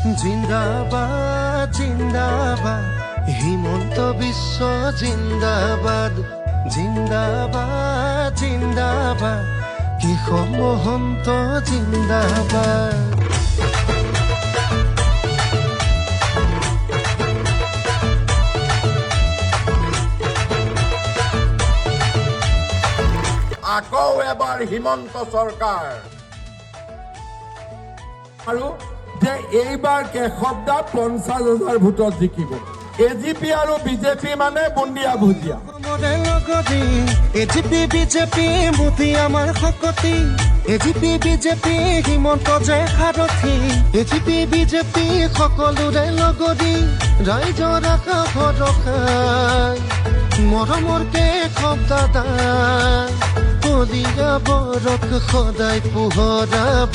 জিন্দাবাদ জিন্দাবাদ হিমন্ত বিশ্ব জিন্দাবাদ জিন্দাবাদ জিন্দাবাদ কেশৱ মহন্ত জিন্দাবাদ। আকৌ এবাৰ হিমন্ত চৰকাৰ আৰু যে এইবাৰ কেশৱ দা 50,000 ভোটত জিকিব। এজিপি আৰু বিজেপি মানে বুন্দিয়া ভুজিয়া। এজিপি বিজেপি মোদী আমাৰ শক্তি, এজিপি বিজেপি হিমন্ত যে সাৰথি, এজিপি বিজেপি সকলোৰে লগৰী ৰাইজৰ আশা ভৰসা মৰমৰ কেশৱ দাদা কলিয়া বৰক সদায় পোহৰাব।